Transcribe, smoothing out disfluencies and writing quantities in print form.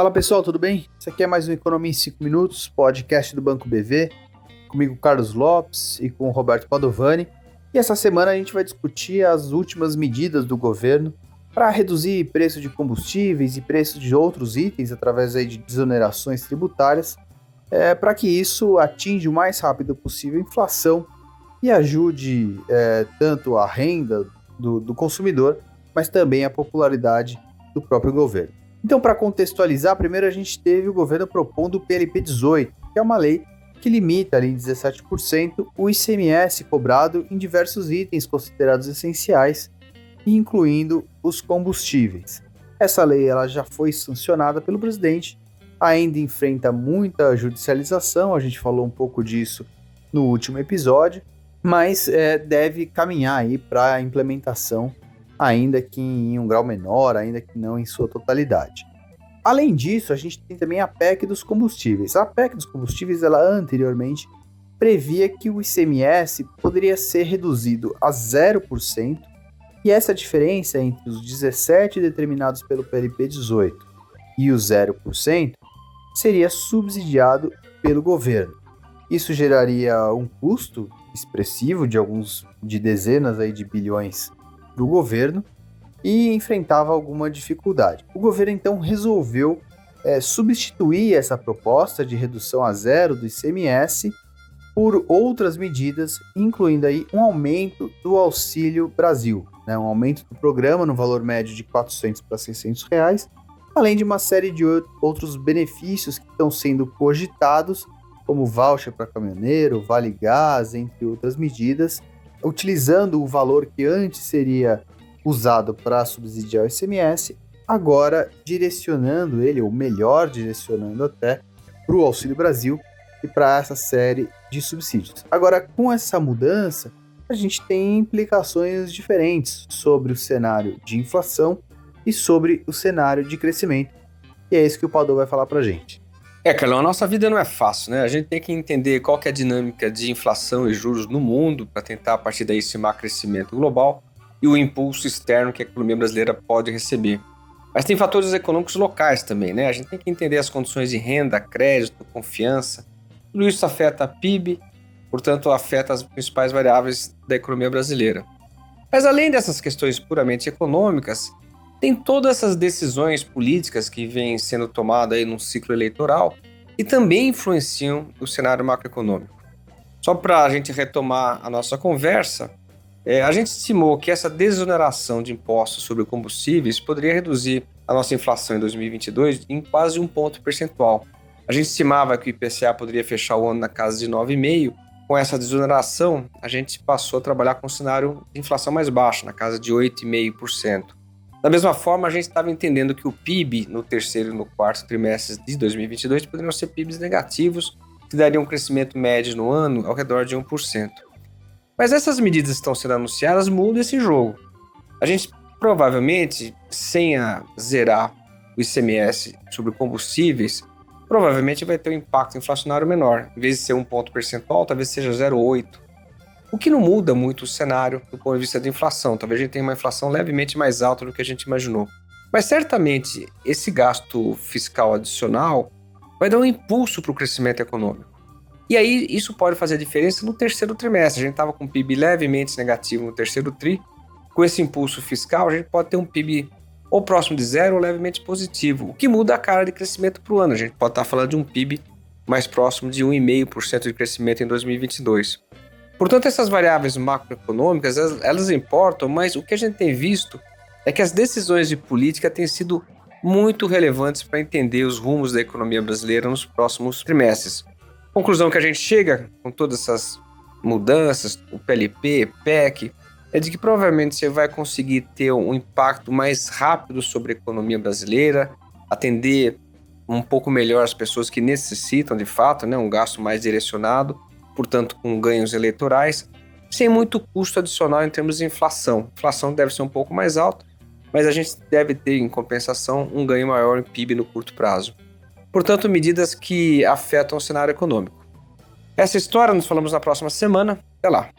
Fala pessoal, tudo bem? Esse aqui é mais um Economia em 5 Minutos, podcast do Banco BV, comigo Carlos Lopes e com o Roberto Padovani. E essa semana a gente vai discutir as últimas medidas do governo para reduzir preço de combustíveis e preço de outros itens através aí de desonerações tributárias, para que isso atinja o mais rápido possível a inflação e ajude tanto a renda do consumidor, mas também a popularidade do próprio governo. Então, para contextualizar, primeiro a gente teve o governo propondo o PLP 18, que é uma lei que limita ali em 17% o ICMS cobrado em diversos itens considerados essenciais, incluindo os combustíveis. Essa lei ela já foi sancionada pelo presidente, ainda enfrenta muita judicialização, a gente falou um pouco disso no último episódio, mas deve caminhar aí para a implementação, ainda que em um grau menor, ainda que não em sua totalidade. Além disso, a gente tem também a PEC dos combustíveis. A PEC dos combustíveis, ela anteriormente previa que o ICMS poderia ser reduzido a 0%, e essa diferença entre os 17 determinados pelo PLP 18 e o 0% seria subsidiado pelo governo. Isso geraria um custo expressivo de dezenas aí de bilhões do governo e enfrentava alguma dificuldade. O governo então resolveu substituir essa proposta de redução a zero do ICMS por outras medidas, incluindo aí um aumento do Auxílio Brasil, né, um aumento do programa no valor médio de R$ 400 para R$ 600, além de uma série de outros benefícios que estão sendo cogitados, como voucher para caminhoneiro, Vale Gás, entre outras medidas, utilizando o valor que antes seria usado para subsidiar o ICMS, agora direcionando ele, ou melhor direcionando até, para o Auxílio Brasil e para essa série de subsídios. Agora, com essa mudança, a gente tem implicações diferentes sobre o cenário de inflação e sobre o cenário de crescimento, e é isso que o Padov vai falar para a gente. Carlão, a nossa vida não é fácil, né? A gente tem que entender qual que é a dinâmica de inflação e juros no mundo para tentar, a partir daí, estimar crescimento global e o impulso externo que a economia brasileira pode receber. Mas tem fatores econômicos locais também, né? A gente tem que entender as condições de renda, crédito, confiança. Tudo isso afeta a PIB, portanto, afeta as principais variáveis da economia brasileira. Mas além dessas questões puramente econômicas, tem todas essas decisões políticas que vêm sendo tomadas aí num ciclo eleitoral e também influenciam o cenário macroeconômico. Só para a gente retomar a nossa conversa, a gente estimou que essa desoneração de impostos sobre combustíveis poderia reduzir a nossa inflação em 2022 em quase 1 ponto percentual. A gente estimava que o IPCA poderia fechar o ano na casa de 9,5%. Com essa desoneração, a gente passou a trabalhar com um cenário de inflação mais baixo, na casa de 8,5%. Da mesma forma, a gente estava entendendo que o PIB no terceiro e no quarto trimestres de 2022 poderiam ser PIBs negativos, que dariam um crescimento médio no ano ao redor de 1%. Mas essas medidas que estão sendo anunciadas mudam esse jogo. A gente provavelmente, sem zerar o ICMS sobre combustíveis, provavelmente vai ter um impacto inflacionário menor. Em vez de ser 1 ponto percentual, talvez seja 0,8%. O que não muda muito o cenário do ponto de vista da inflação. Talvez a gente tenha uma inflação levemente mais alta do que a gente imaginou. Mas certamente esse gasto fiscal adicional vai dar um impulso para o crescimento econômico. E aí isso pode fazer a diferença no terceiro trimestre. A gente estava com um PIB levemente negativo no terceiro tri. Com esse impulso fiscal, a gente pode ter um PIB ou próximo de zero ou levemente positivo, o que muda a cara de crescimento para o ano. A gente pode estar falando de um PIB mais próximo de 1,5% de crescimento em 2022. Portanto, essas variáveis macroeconômicas, elas importam, mas o que a gente tem visto é que as decisões de política têm sido muito relevantes para entender os rumos da economia brasileira nos próximos trimestres. A conclusão que a gente chega com todas essas mudanças, o PLP, PEC, é de que provavelmente você vai conseguir ter um impacto mais rápido sobre a economia brasileira, atender um pouco melhor as pessoas que necessitam de fato, né, um gasto mais direcionado, portanto com ganhos eleitorais, sem muito custo adicional em termos de inflação. A inflação deve ser um pouco mais alta, mas a gente deve ter, em compensação, um ganho maior em PIB no curto prazo. Portanto, medidas que afetam o cenário econômico. Essa história nos falamos na próxima semana. Até lá!